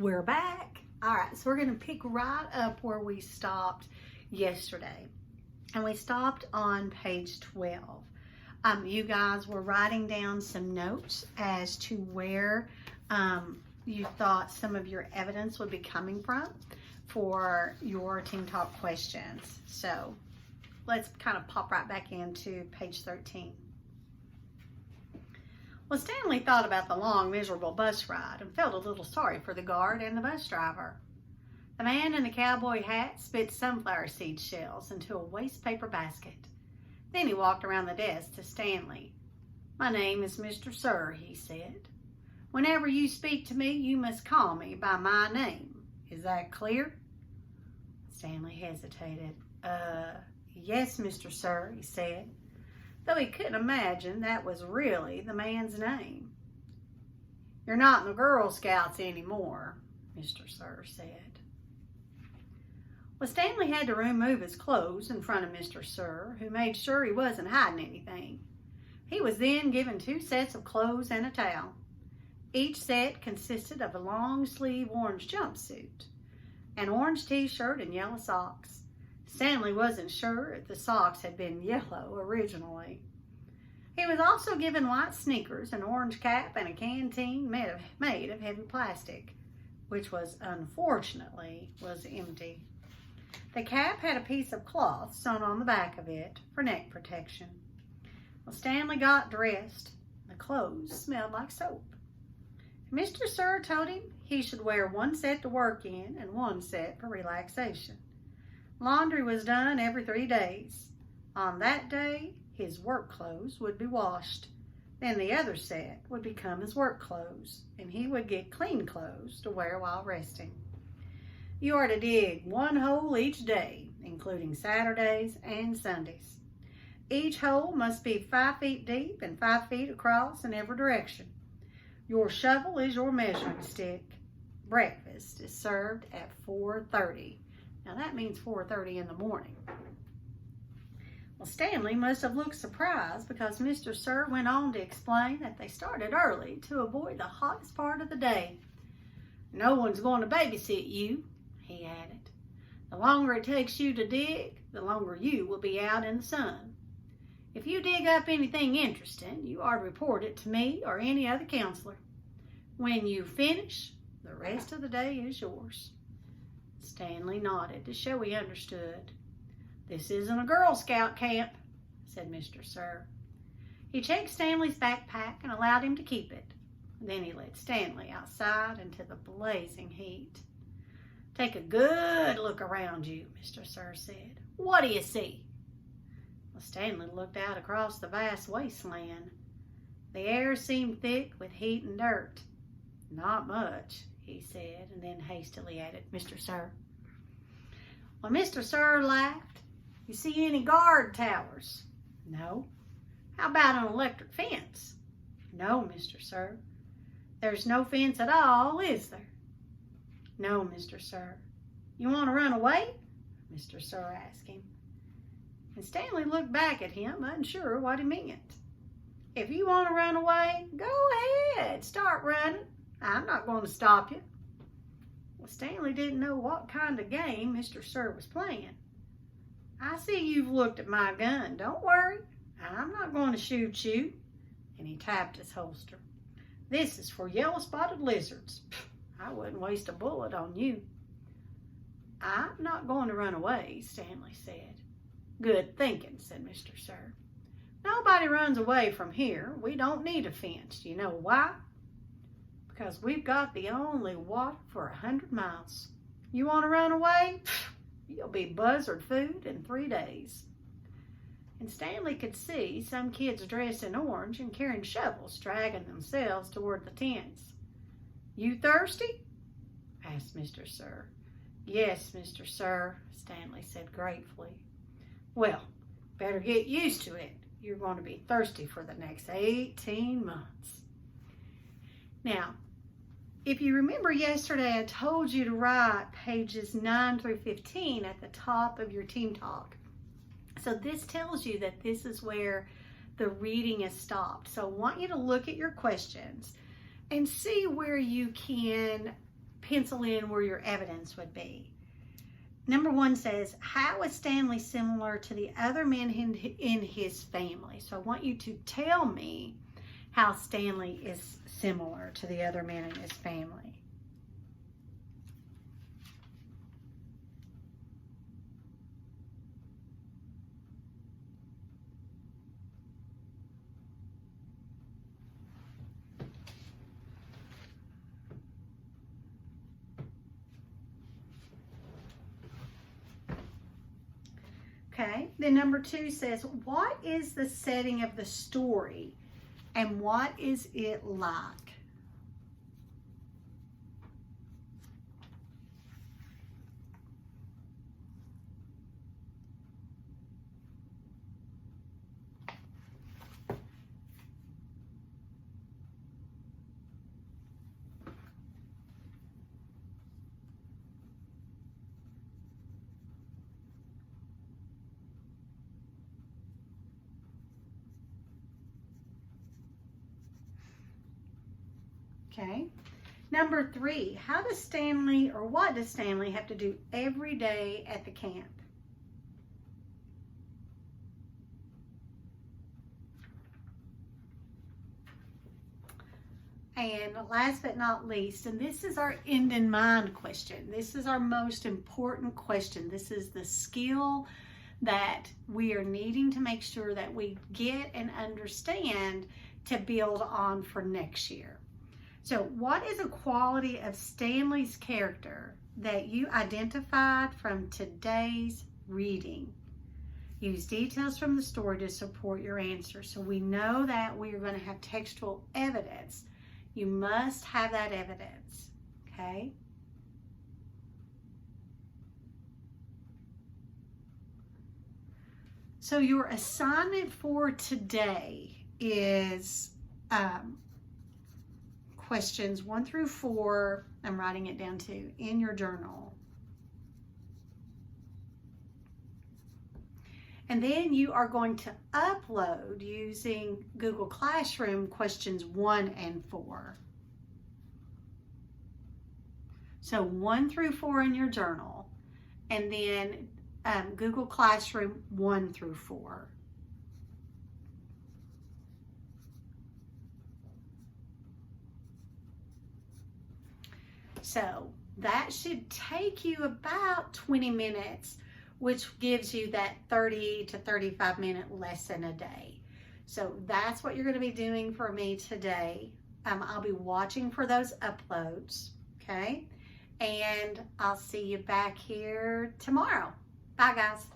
We're back. All right, so we're going to pick right up where we stopped yesterday. And we stopped on page 12. You guys were writing down some notes as to where you thought some of your evidence would be coming from for your Team Talk questions. So let's kind of pop right back into page 13. Well, Stanley thought about the long, miserable bus ride and felt a little sorry for the guard and the bus driver. The man in the cowboy hat spit sunflower seed shells into a waste paper basket. Then he walked around the desk to Stanley. "My name is Mr. Sir," he said. "Whenever you speak to me, you must call me by my name. Is that clear?" Stanley hesitated. Yes, Mr. Sir," he said, though he couldn't imagine that was really the man's name. "You're not in the Girl Scouts anymore," Mr. Sir said. Well, Stanley had to remove his clothes in front of Mr. Sir, who made sure he wasn't hiding anything. He was then given 2 sets of clothes and a towel. Each set consisted of a long-sleeve orange jumpsuit, an orange t-shirt, and yellow socks. Stanley wasn't sure if the socks had been yellow originally. He was also given white sneakers, an orange cap, and a canteen made of heavy plastic, which unfortunately was empty. The cap had a piece of cloth sewn on the back of it for neck protection. Well, Stanley got dressed. The clothes smelled like soap. Mr. Sir told him he should wear 1 set to work in and 1 set for relaxation. Laundry was done every 3 days. On that day, his work clothes would be washed. Then the other set would become his work clothes, and he would get clean clothes to wear while resting. You are to dig 1 hole each day, including Saturdays and Sundays. Each hole must be 5 feet deep and 5 feet across in every direction. Your shovel is your measuring stick. Breakfast is served at 4:30. Now that means 4:30 in the morning. Well, Stanley must have looked surprised because Mr. Sir went on to explain that they started early to avoid the hottest part of the day. "No one's going to babysit you," he added. "The longer it takes you to dig, the longer you will be out in the sun. If you dig up anything interesting, you are to report it to me or any other counselor. When you finish, the rest of the day is yours." Stanley nodded to show he understood. "This isn't a Girl Scout camp," said Mr. Sir. He checked Stanley's backpack and allowed him to keep it. Then he led Stanley outside into the blazing heat. "Take a good look around you," Mr. Sir said. "What do you see?" Well, Stanley looked out across the vast wasteland. The air seemed thick with heat and dirt. "Not much," he said, and then hastily added, "Mr. Sir." Well, Mr. Sir laughed. "You see any guard towers?" "No." "How about an electric fence?" "No, Mr. Sir." "There's no fence at all, is there?" "No, Mr. Sir." "You want to run away?" Mr. Sir asked him. And Stanley looked back at him, unsure what he meant. "If you want to run away, go ahead, start running. I'm not going to stop you." Well, Stanley didn't know what kind of game Mr. Sir was playing. "I see you've looked at my gun. Don't worry. I'm not going to shoot you." And he tapped his holster. "This is for yellow-spotted lizards. I wouldn't waste a bullet on you." "I'm not going to run away," Stanley said. "Good thinking," said Mr. Sir. "Nobody runs away from here. We don't need a fence. You know why? Because we've got the only water for 100 miles. You want to run away? You'll be buzzard food in 3 days." And Stanley could see some kids dressed in orange and carrying shovels dragging themselves toward the tents. "You thirsty?" asked Mr. Sir. "Yes, Mr. Sir," Stanley said gratefully. "Well, better get used to it. You're going to be thirsty for the next 18 months. Now, if you remember yesterday, I told you to write pages 9 through 15 at the top of your Team Talk. So this tells you that this is where the reading is stopped. So I want you to look at your questions and see where you can pencil in where your evidence would be. Number 1 says, how is Stanley similar to the other men in his family? So I want you to tell me how Stanley is similar to the other men in his family. Okay, then number 2 says, what is the setting of the story and what is it like? Okay. Number 3, how does Stanley, or what does Stanley have to do every day at the camp? And last but not least, and this is our end in mind question. This is our most important question. This is the skill that we are needing to make sure that we get and understand to build on for next year. So what is a quality of Stanley's character that you identified from today's reading? Use details from the story to support your answer. So we know that we are going to have textual evidence. You must have that evidence, okay? So your assignment for today is questions 1 through 4. I'm writing it down too in your journal. And then you are going to upload using Google Classroom questions 1 and 4. So 1 through 4 in your journal, and then Google Classroom 1 through 4. So that should take you about 20 minutes, which gives you that 30 to 35 minute lesson a day. So that's what you're going to be doing for me today. I'll be watching for those uploads, okay? And I'll see you back here tomorrow. Bye, guys.